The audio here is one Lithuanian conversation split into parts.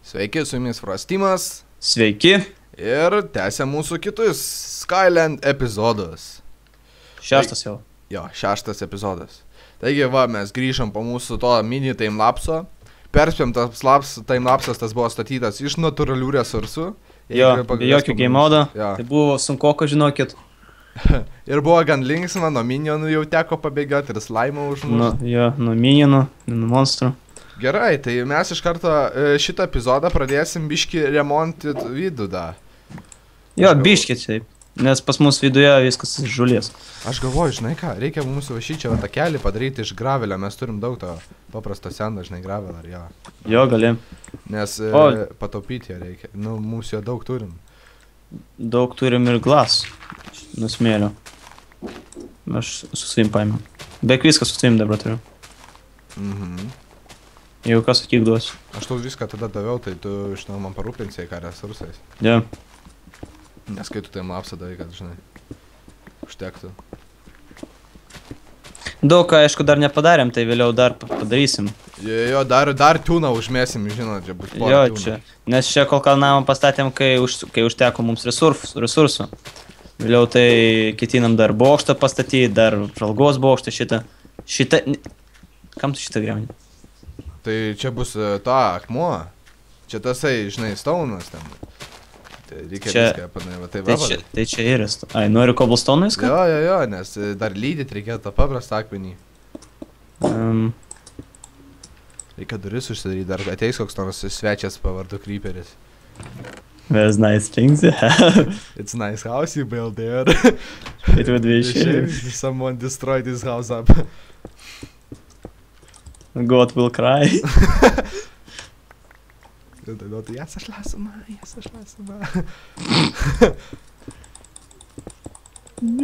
Sveiki, su jumis Frostimas. Sveiki. Ir tęsia mūsų kitus Skyland epizodus. Šeštas jau. Jo, 6 epizodas. Taigi, va, mes grįžom po mūsų to mini timelapso. Perspėjom, tas timelapsas tas buvo statytas iš natūralių resursų. Jo, be jokių game modo. Jo. Tai buvo sunkoko, žinokit. Ir buvo gan linksma, nuo minionų jau teko pabėgioti ir slaimą užmušti. Nuo minionų, nuo monstrų. Gerai, tai mes iš karto šitą epizodą pradėsim biški remontit vidų da. Jo, biški taip. Nes pas mus viduje viskas žulės. Aš galvoju, žinai ką, reikia mums va šičia tą kelią padaryti iš gravelio, mes turim daug to paprasto seno, žinai, gravelio, ar jo. Jo, galim. Nes pataupyti ją reikia, nu, mūsų jo daug turim. Daug turim ir glas, nusmėlio. Aš su savim paėmiau. Beveik viską su savim dabar turiu. Jeigu kas sakyk duosiu. Aš tau viską tada daviau, tai tu žinau man parūpinsai ką resursais. Jo. Nes kai tu tai lapsą davai, kad žinai, užtektų. Daug ką, aišku, dar nepadarėm, tai vėliau dar padarysim. Jo, dar tūną užmėsim, žinot, čia bus porą tūną. Jo, čia. Nes čia kol ką namą pastatėm, kai užteko mums resursų. Vėliau tai ketinam dar bokštą pastatyti, dar žalgos bokštą šitą. Kam tu šitą griauni? Tai čia bus ta akmuo. Čia tasai, žinai, staunas ten. Tai reikia viską padaryti. Tai čia ir esu. Ai, noriu cobblestone viską? Jo, nes dar lydyt reikėjo tą paprastą akmenį. Reikia duris užsidaryti, dar ateis koks nors svečias pavardu Creeperis. There's nice things you have. It's nice house you built there. It would be shame. Someone destroyed this house up. God will cry. Я сошла с ума.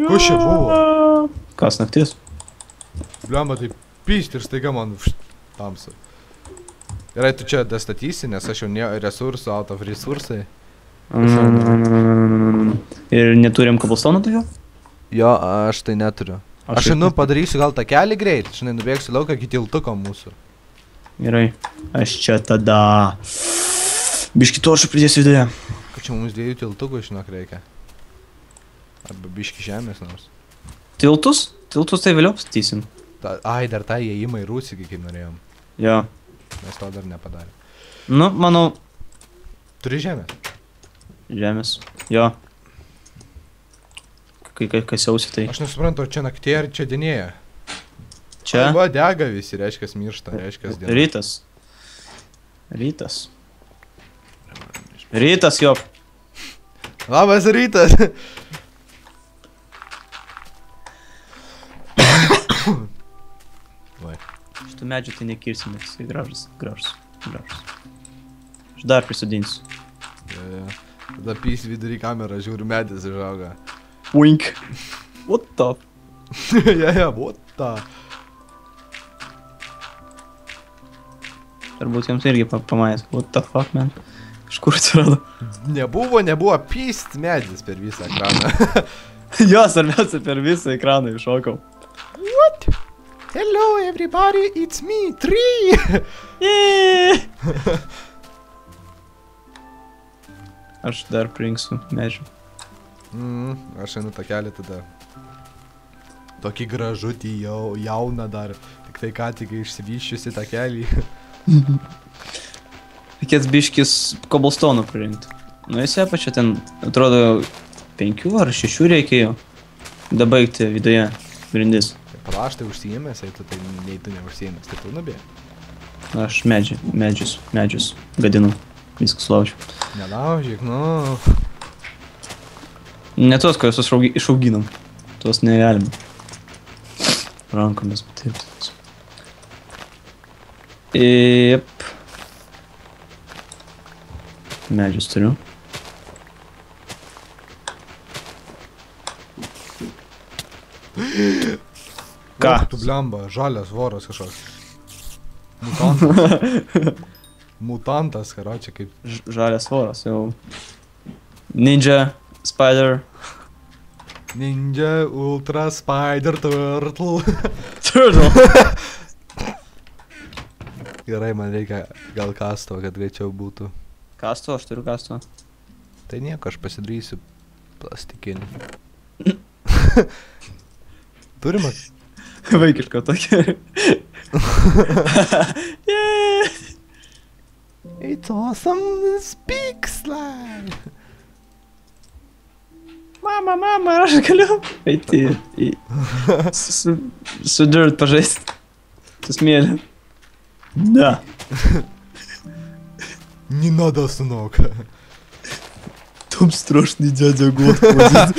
Kas čia buvo? Kas naktis? Bliamba, tai pyst ir staiga man tamsu. Gerai, tu čia dastatysi, nes aš jau resursų, out of resursai. Ir neturim cobblestone tai jo? Jo, aš tai neturiu. Aš padarysiu gal tą kelią greit, žinai, nubėgsiu lauką iki tiltuko mūsų. Gerai, aš čia tada biški toršų pridėsiu viduje. Kad čia mums 2 tiltukų, žinok, reikia. Arba biški žemės nors. Tiltus? Tiltus tai vėliau statysim. Ai, dar tą įėjimą į Rūsį, kai norėjom. Jo. Mes to dar nepadarėm. Nu, manau... Turi žemės? Žemės, jo. Kai kasiausi tai... Aš nesuprantu, ar čia naktė, ar čia dienėja. Čia? Va, dega visi, reiškia miršta, reiškia diena. Rytas, jo. Labas rytas. Šitų medžių tai nekirsim, nes jis gražus. Aš dar prisodinsiu. Tada pys vidury kamerą, žiūri medis išauga. Wink. What the? What the? Turbūt jums irgi pamanės. What the fuck, man? Iš kur atsirado? Nebuvo pyst medis per visą ekraną. Jo, svarbiausia per visą ekraną iššokau. What? Hello everybody, it's me, Tree! Aš dar prinksiu medžių. Aš einu tą kelią tada. Tokį gražutį jauną dar, tik tai ką tik išsivyščiusi tą kelį. Reikės biškis cobblestone pririnkti. Nu jis apačia ten, atrodo, 5 ar 6 reikėjo dabaigti viduje grindis. Pala, aš tai užsiėmęs, tai nei tu neužsiėmęs, tai tu nubėg. Aš medžius gadinu, viskas laužiu. Nelaužyk, nu. Ne tuos, ko jūs išauginam, tuos negalime. Rankomis, bet taip. Jep. Medžius turiu. Ką? Tu bliamba, žalias voras kažkoks. Mutantas. Mutantas, karočią, kaip... Žalias voras, jau. Ninja, spider. Ninja, ultra, spider, turtle. Turtle. Gerai, man reikia gal kasto, kad greičiau būtų. Kasto, aš turiu kasto. Tai nieko, aš pasidarysiu plastikinį. Turime? Vaikiško tokia. Yeah. It's awesome speaks like. Mama, ar aš galiu eiti su dirt pažaisti. Su smėliu. Да. Не надо, сынок. Там страшный дядя Год ходит.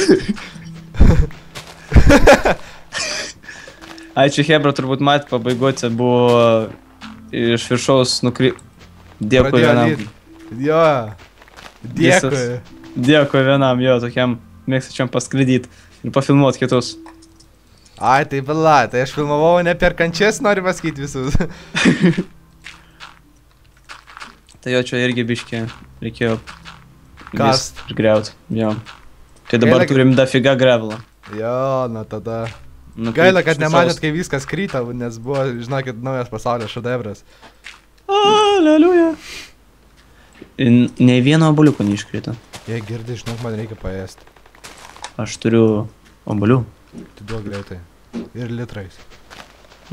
Ai, čia Hebra turbūt matė pabaigoti, buvo iš viršaus Dėkui vienam. Jo. Dėkui. Dėkui vienam, jo, tokiam mėgstačiam paskraidyti ir pafilmuoti kitus. Ai, tai byla, tai aš filmavau ne per kančias, noriu pasakyti visus. Tai jo, čia irgi biškį reikėjo Kast. ir griaut, jo. Tai dabar turim dafiga gravelą. Jo, na tada. Gaila, kad nematėt, kai viskas kryta, nes buvo, žinokit, naujas pasaulio šedevras. Aleliuja. Nei vieno obuoliuko neiškrito. Jei girdi, žinok, man reikia paėsti. Aš turiu obuolių. Tu duok greitai. Ir litrais.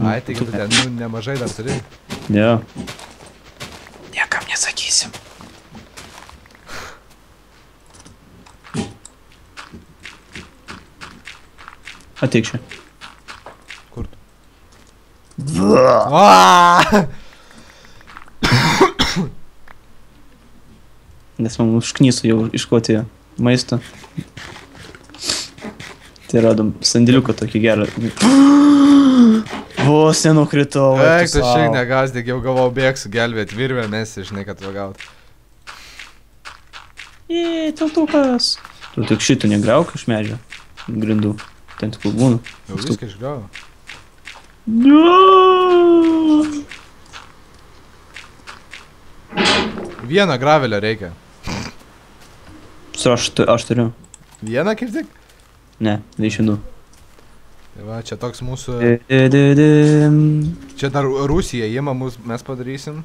Ai, tai tu ten nemažai dar turi. Jo. Niekam nesakysim. Ateik čia. Kur tu? Aaaa! Nes man užknyso jau iškoti maisto. Tai radom sandėliuką tokį gerą. Vos nenukritau. Eik, tu šiek negazdik, jau gavau bėgsiu gelbėt virvę, nes žinai, kad vagaut. Tiltukas. Tu tik šitą negriauk iš medžio. Grindų. Ten tik būnu. Jau viską išgriau. Vieną gravelę reikia. Aš turiu. Vieną kaip tik? Ne, 22. Tai va, čia toks mūsų... Čia dar Rusija įima, mes padarysim.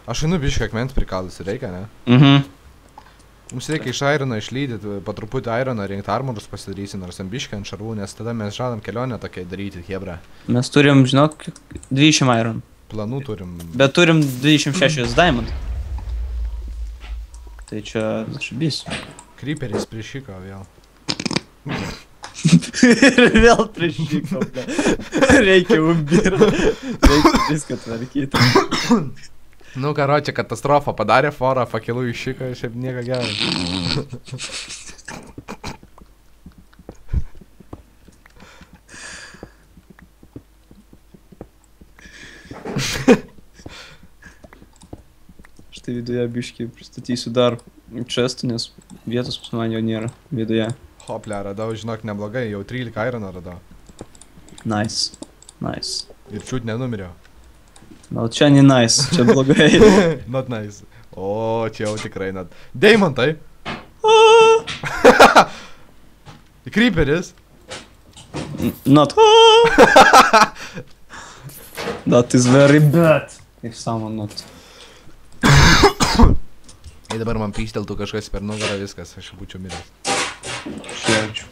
Aš einu biškai akmens prikalus, reikia, ne? Mhm. Mums reikia iš irono išlydyti, po truputį irono rinkti armorus pasidarysim, nors ambiškai ant šarvų, nes tada mes žadam kelionę tokiai daryti, hebra. Mes turim, žinok, 20 iron. Planų turim. Bet turim 26 diamond. Tai čia šabys. Creeperis priešiko vėl. Ir vėl priešiko, ble. Reikia umbirą. Reikia viską tvarkyti. Nu, karočią, katastrofą padarė forą, fakilų iššiko, šiaip nieko gero. Štai viduje biškį pristatysiu dar čestų, nes vietos pas man jau nėra viduje. Hoplė, radau, žinok, neblogai, jau 13 irono radau. Nice. Nice. Ir čiūt nenumiriau. Gal čia ne nice, čia blogai. Not nice. O, čia jau tikrai not. Deimantai. Creeperis. Not. That is very bad. If someone not. Jei dabar man pysteltų kažkas per nugarą, viskas, aš būčiau miręs. Šiaučiu.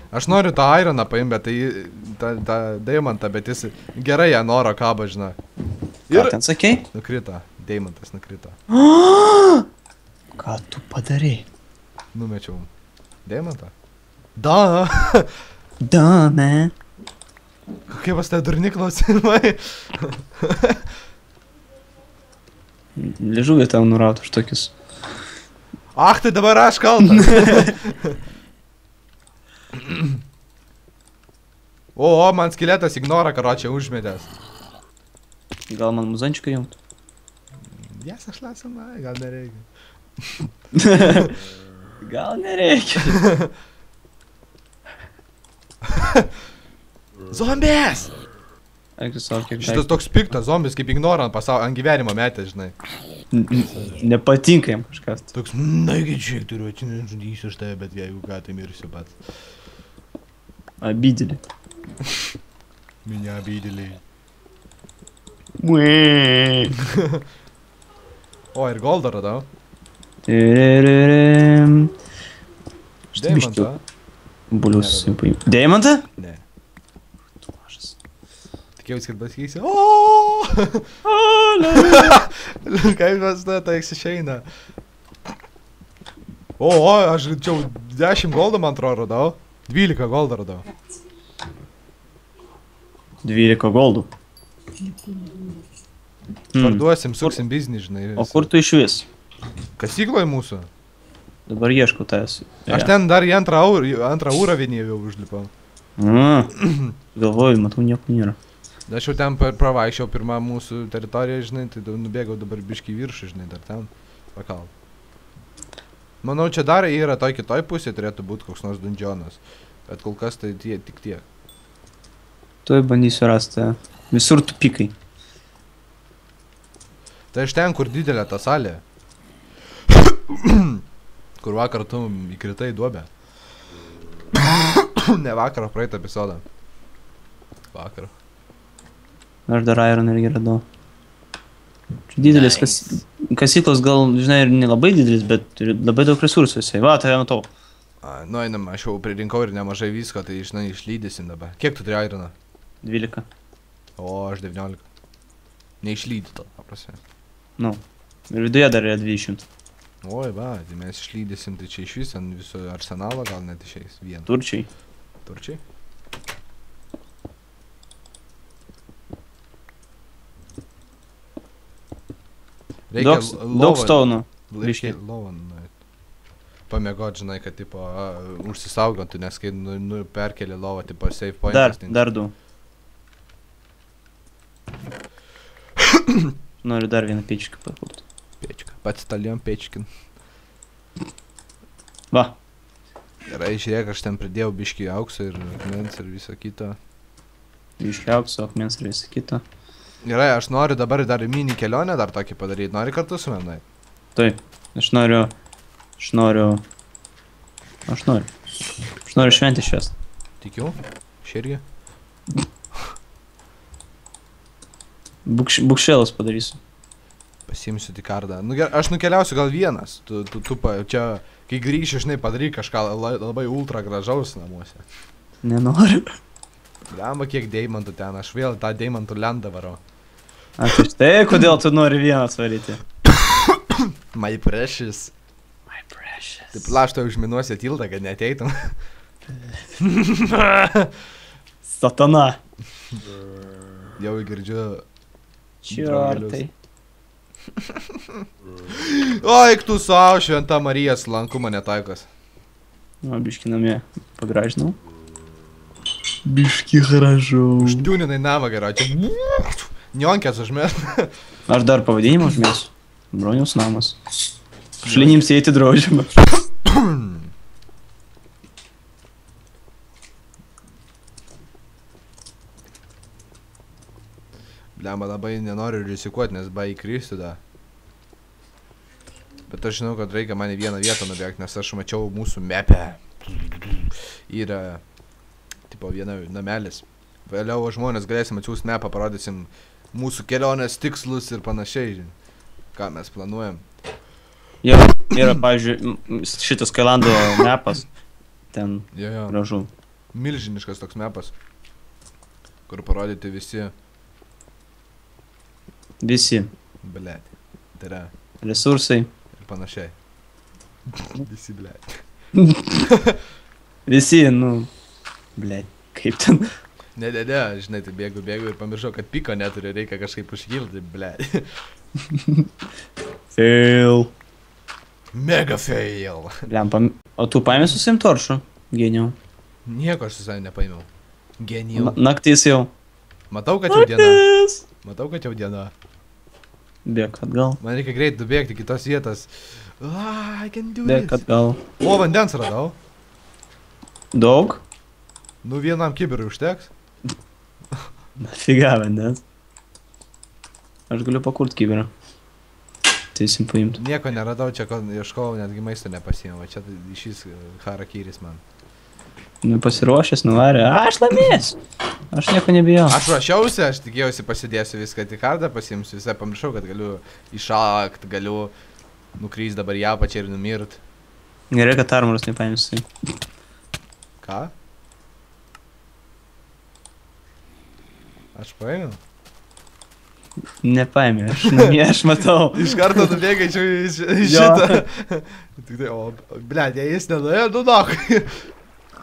Aš noriu tą ironą paimti, bet tai tą deimantą, bet jis gerai ją noro kabo, žinai. Ką ten sakei? Nukrito, deimantas nukrito. Ką tu padarai? Numečiau. Deimantą? Da! Da, man. Kokie pas tai durni klausimai? Liežuvė tau nurautų už tokius. Ach, tai dabar aš kaltas. O, man skeletas ignora, karočią užmetęs. Gal man muzančiką jaunt? Jas aš lasamai, gal nereikia. Gal nereikia. Zombės! Eik, savo kiek Šitas toks piktas zombis, kaip ignora ant gyvenimo metė, žinai. Nepatinka jam kažkas. Toks, naigi čia turiu, žudysiu už tave, bet jeigu ką, tai mirsiu pats. Abydėlį. Minia abydėliai. O, ir goldą radau. Štai biškiu. Deimantą? Bulius Neradau. paimti. Deimantą? Ne. Tu mažas. Tikėjausi, kad pasakysi. Oooo! Kaip mes tai išeina. O, aš čia 10 goldų, man atrodo, radau. 12 goldų radau. 12 goldų. Parduosim, suksim biznį, žinai. O kur tu iš vis? Kasykloje mūsų. Dabar ieškau tavęs. Aš ten dar į antrą urą vienį jau užlipau. Galvoju, matau, nieko nėra. Aš jau ten pravaišiau pirmą mūsų teritoriją, žinai, tai nubėgau dabar biškį viršų, žinai, dar ten pakal. Manau, čia dar yra toj kitoj pusė, turėtų būti koks nors dungeonas. Bet kol kas tai tik tiek. Tuoj bandysiu rasti. Visur tupikai. Tai aš ten, kur didelė ta salė. Kur vakar tu įkritai į duobę. Ne vakar, o praeitą epizodą. Vakar. Aš dar iron irgi radau. Čia didelis kasyklos gal, žinai, ir nelabai didelis, bet turi labai daug resursų jisai. Va, tai matau. Nu, einam, aš jau pririnkau ir nemažai visko, tai, žinai, išlydysim dabar. Kiek tu turi ironą? 12. O, aš 19. Neišlydyto, paprasme. Nu. Ir viduje dar yra 200. Oi, va, tai mes išlydysim, tai čia iš vis ant viso arsenalo gal net išeis vien. Turčiai. Turčiai? Daug staunų. Reikia lovą nueit. Pamiegot, žinai, kad, tipo, užsisaugotų, nes kai perkeli lovą, tipo, save pointas. Dar 2. Noriu dar vieną pečką pakurti. Pečką. Pats talijom pečkin. Va. Gerai, žiūrėk, aš ten pridėjau biškį aukso ir akmens ir viso kito. Biškį aukso, akmens ir viso kito. Gerai, aš noriu dabar dar mini kelionę dar tokį padaryti. Nori kartu su manai? Taip. Aš noriu šventę švęst. Tikiu? Širgi? Bukšėlas padarysiu. Pasiimsiu tik kardą. Nu, aš nukeliausiu gal vienas. Tu čia, kai grįši, žinai, padaryk kažką labai ultra gražaus namuose. Nenoriu. Lemba, kiek deimantų ten. Aš vėl tą deimantų lendą varau. A, tai štai, kodėl tu nori vienas varyti? My precious. My precious. Taip, lašto užminuosi tiltą, kad neateitum. Satana. Jau girdžiu. Čiortai. O, eik tu savo, šventa Marija, slankumo netaikos. Nu, biški namie pagražinau. Biški gražau. Užtiūninai namą gerai, čia nionkės užmės. Aš dar pavadinimą užmėsiu. Broniaus namas. Šlinims įeiti draudžiama. Blemba, labai nenoriu rizikuoti, nes ba įkristi da. Bet aš žinau, kad reikia man į vieną vietą nubėgti, nes aš mačiau mūsų mapę. Yra, tipo, viena namelis. Vėliau žmonės galėsim atsiųsti mapą, parodysim mūsų kelionės tikslus ir panašiai, ką mes planuojam. Jau, yra, pavyzdžiui, šitas Kailando mapas. Ten Jo. gražu. Milžiniškas toks mapas, kur parodyti visi, Visi blėt, tai yra resursai. ir panašiai. Visi, blėt. Visi, nu, blėt, kaip ten. Ne, žinai, tai bėgu ir pamiršau, kad piko neturi, reikia kažkaip užkilti, blėt. Fail. Mega fail. Lempa, o tu paėmė susim toršų? Geniau. Nieko aš visai nepaėmiau. Genijau. Naktis jau. Matau, kad jau diena. Matau, kad jau diena. Bėk atgal. Man reikia greit nubėgti kitos vietas. I can do Bėk this. atgal. O, vandens radau. Daug? Nu, vienam kibirui užteks. Figa vandens. Aš galiu pakurt kibirą. Teisim paimti. Nieko neradau, čia ko ieškojau, netgi maisto nepasiėmiau. Čia šis harakiris man. Nepasiruošęs, nuvarė. Aš laimėsiu. Aš nieko nebijau. Aš ruošiausi, aš tikėjausi pasidėsiu viską į kardą, pasiimsiu, visai pamiršau, kad galiu iššakt, galiu nukryst dabar ją pačią ir numirt. Gerai, kad armoras nepaimsi. Ką? Aš paėmiau? Nepaėmė, aš namie, aš matau. Iš karto nubėgai čia šitą. Tik tai, o, blėt, jei jis nenuėjo, nu nakai.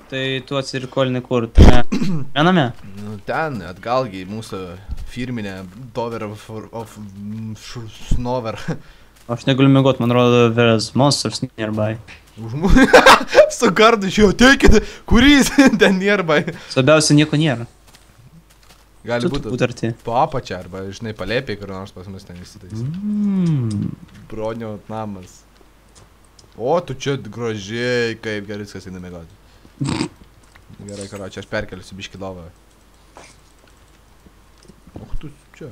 Tai tu atsirikolini kur? Viename? Nu ten, atgalgi mūsų firminė Dover of Snover. Aš negaliu mėgot, man rodo, there's monsters nearby. Su kardu iš jo, teikit, kurys ten nearby. Svarbiausia, nieko nėra. Gali būti arti. po apačią, arba, žinai, palėpiai, kur nors pas mus ten įsitais. Bronio namas. O, tu čia grožiai, kaip gerai viskas eina mėgoti. Gerai, karočią, aš perkeliusi biškį lovą. O, tu čia.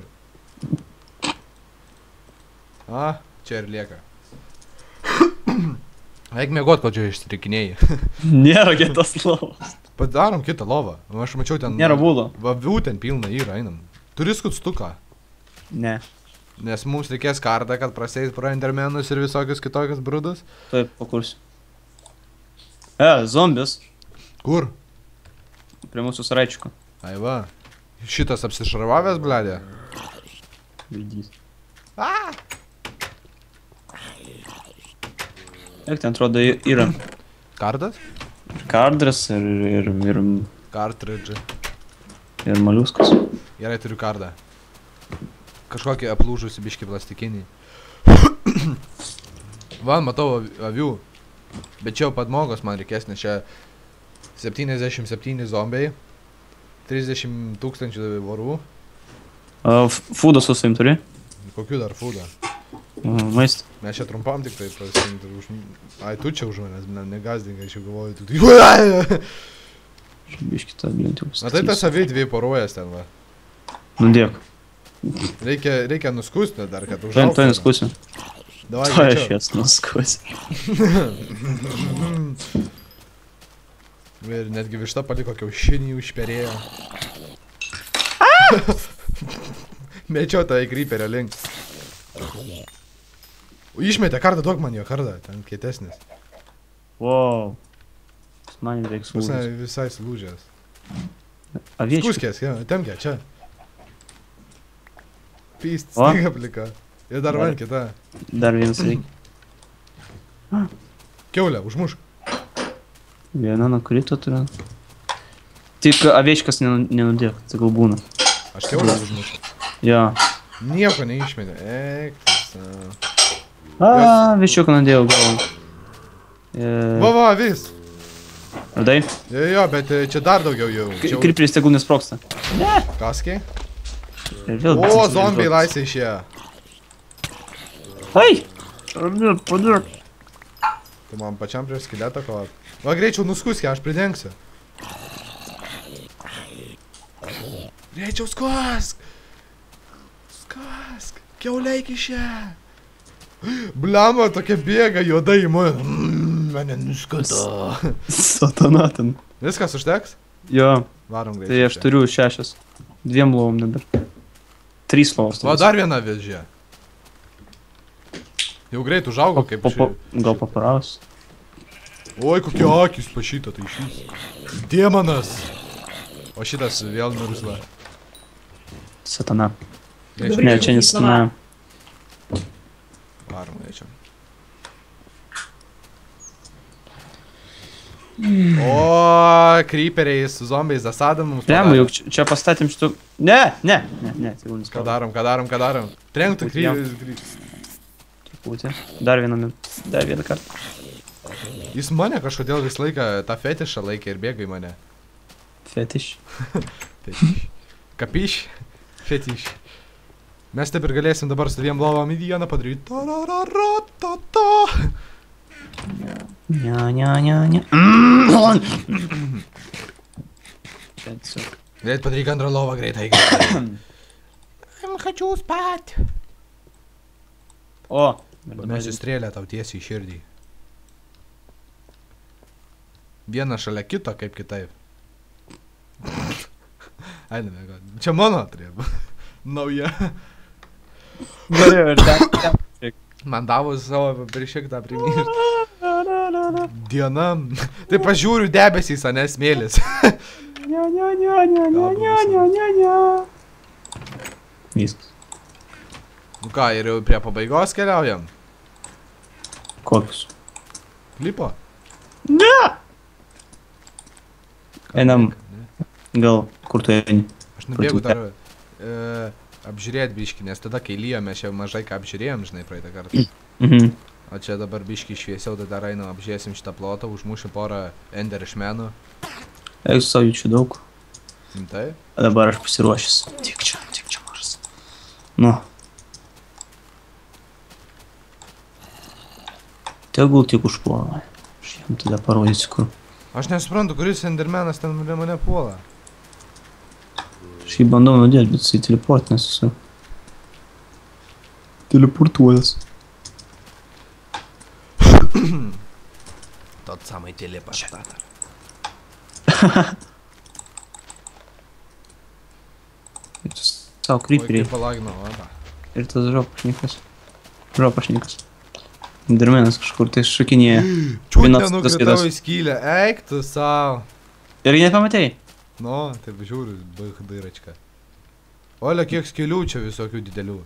A, čia ir lieka. Eik mėgot, kol čia išstrikinėjai. Nėra kitos lovos. Padarom kitą lovą. Aš mačiau ten... Nėra būdo. Vavių ten pilna yra, einam. Turi skutstuką. Ne. Nes mums reikės kardą, kad praseit pro endermenus ir visokius kitokius brudus. Taip, pakursiu. Zombius. Kur? Prie mūsų saraičiuko. Ai va. Šitas apsišarvavęs, bledė. Vydys. Eik, ten atrodo yra. Kardas? Kardras ir Kartridžai. ir maliuskas. Gerai, turiu kardą. Kažkokį aplūžusi biškį plastikinį. Van, matau avių. Bet čia jau padmogos man reikės, nes čia 77 zombiai. 30 000 vorų. Fūdą su savim turi? Kokių dar fūdą? Maistą. Mes čia trumpam tik tai pasimti už... Ai, tu čia už manęs, negazdingai, aš jau galvoju, tu tai... Biškį tą blint jau Na tai tas aviai dviejų poruojas ten, va. Nudėk. Reikia nuskusti dar, kad užaugtų. Tuoj nuskusiu. Davai, Tuoj aš greičiau. jas nuskusiu. Ir netgi višta paliko kiaušinį, išperėjo. Mečiau tą į kryperio link. Išmetė kardą, duok man jo kardą, ten kietesnis. Wow. Man reiks lūžęs. Visai sulūžęs. Aviečkis. Skuskės, jo, temkė, čia. Pyst, O. stiga plika. Ir dar man kita. Dar vienas reikia. Kiaulė, užmušk. Viena nukrito turiu. Tik aviečkas nenudėk, tai gal būna. Aš kiaulę užmušk. Jo. Nieko neišmetė. Ektis. Viščiuką nudėjau gal. Va, vis. Radai? Jo, bet čia dar daugiau jau. Kriperis tegul nesproksta. Kaskiai? Ir vėl O, zombiai laisvė išėjo. Ai! Padėk. Tu man pačiam prieš skeletą kovot. Va, greičiau nuskuskė, aš pridengsiu. Greičiau skusk! Skusk! Kiauleik išė! Blama, tokia bėga, juoda į mane. Mane nuskuto. Satana ten. Viskas užteks? Jo. Varom greičiau. Tai aš turiu 6. 2 lovom dabar. 3 lovos. Va, dar viena vėžė. Jau greit užaugo kaip Gal paparaus. Oi, kokie akis pašyta, tai šis. Dėmanas. O šitas vėl nurusla. Satana. Greičiau. Ne, čia nes satana. Varom greičiau. O, kryperiai su zombiais zasadam mums Lemba, juk čia pastatėm šitų... Ne, tegul Ką nespaudo. darom? Trenktų kryperiai. Truputį. Dar vieną kartą. Jis mane kažkodėl visą laiką tą fetišą laikė ir bėga į mane. Fetiš. Kapiš? Fetiš. Mes taip ir galėsim dabar su 2 lovom į vieną padaryti. Ta-ra-ra-ra-ta-ta. Ne. Greit padaryk antrą lovą, greitai. Хочу спать. O. Mes įstrėlę tau tiesiai į širdį. Vieną šalia kito, kaip kitaip. Aidame, gal. Čia mano turėjo. Nauja. Norėjau ir ten. Man davus savo prišiktą primiršti. Diena. Tai pažiūriu debesys, ane smėlis. Viskas. Nu ką, ir jau prie pabaigos keliaujam? Kokius? Klipo? Ne! Einam, gal kur tu eini? Aš nubėgu dar apžiūrėti biškį, nes tada, kai lyjo, mes čia mažai ką apžiūrėjom, žinai, praeitą kartą. O čia dabar biškį šviesiau, tai dar einam apžiūrėsim šitą plotą, užmušim porą enderšmenų. Eik su savo čia daug. Rimtai? Dabar aš pasiruošęs. Tik čia mažas. Nu. Tegul tik užpuola. Aš jam tada parodysiu, kur. Aš nesuprantu, kuris endermenas ten mane puola. Aš jį bandau nudėti, bet jisai teleportinės esu. Teleportuojas. Тот самый телепортатор. Ir tu savo kryperiai. Palagino, va. Ir tas žopašnikas. Endermenas kažkur tai šakinėje. Čiūt nenukritau į skylę, eik tu savo. Ir nepamatei? Nu, taip žiūriu, dairačką. Olia, kiek skylių čia visokių didelių.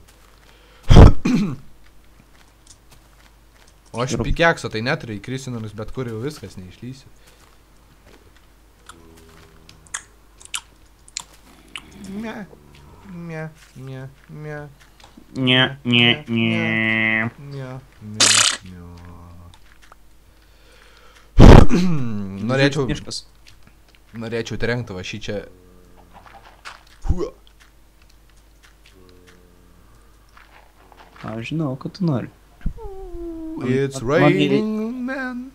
O aš pikekso, tai neturiu įkrisinus, bet kur jau viskas neišlysiu. Mie. Norėčiau trenkti va šį čia. Aš žinau, kad tu nori. It's raining, man.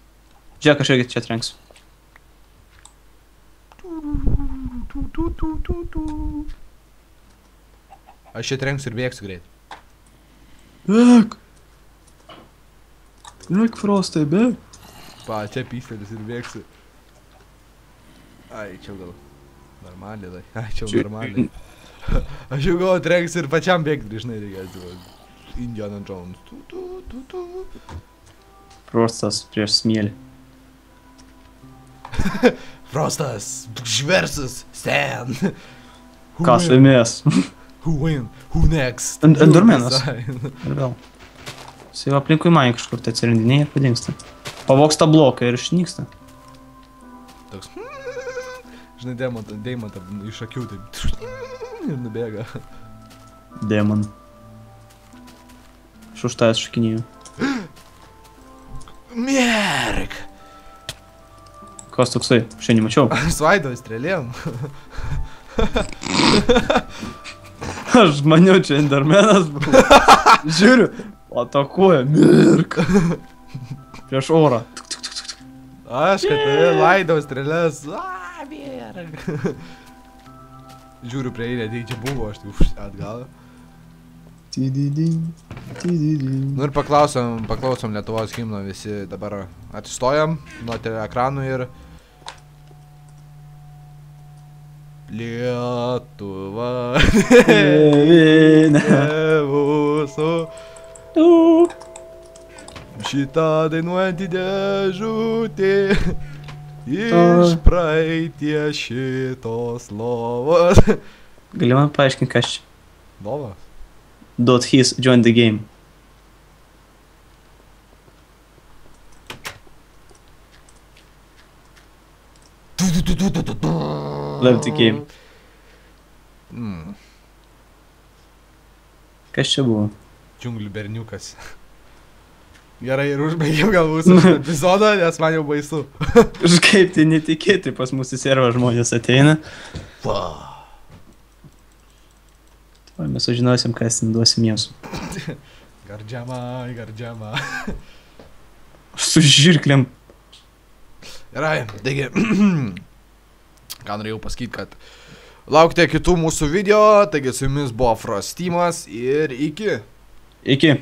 Žiūrėk, aš irgi čia trenksiu. Aš čia trenksiu ir bėgsiu greit. Bėk! Bėk, Frostai, bėk! Pa, čia pistelis ir bėgsiu. Ai, čia gal normaliai, ai, čia normaliai. Aš jau gal trenksiu ir pačiam bėgti, žinai, reikėtų. Indiana Jones. Frostas prieš smėlį. Frostas versus Stan. Kas laimės? Who win? Who next? Endermenas. Ir vėl. Jis jau aplinkui mane kažkur tai atsirandinėja ir padingsta. Pavoks tą bloką ir išnyksta. Toks. Žinai, deimantą iš akių taip. Ir nubėga. Demon. Aš už tavęs šakinėjau. Mierk! Kas toksai? Šiandien mačiau. Svaidoj strėlėm. Aš maniau, čia endermenas buvo. Žiūriu, atakuoja. Mirk. Prieš orą. Aš, kad tave laidau strėlės. Mierk. Žiūriu prie eilę, tai čia buvo, aš tai atgal. Nu ir paklausom Lietuvos himno, visi dabar atsistojam nuo ekranų ir Lietuva mūsų šitą dainuojantį dėžutį iš praeities šitos lovos. Gali man paaiškinti, kas čia? Lovas? .his join the game. Love the game. Kas čia buvo? Džiunglių berniukas. Gerai, ir užbaigiau gal mūsų epizodą, nes man jau baisu. Kažkaip tai netikėtai pas mūsų servą žmonės ateina. O mes sužinosim, kas ten duosim jiems. Gardžiama. Su žirklėm. Gerai, taigi, ką norėjau pasakyti, kad laukite kitų mūsų video, taigi su jumis buvo Frostimas ir iki. Iki.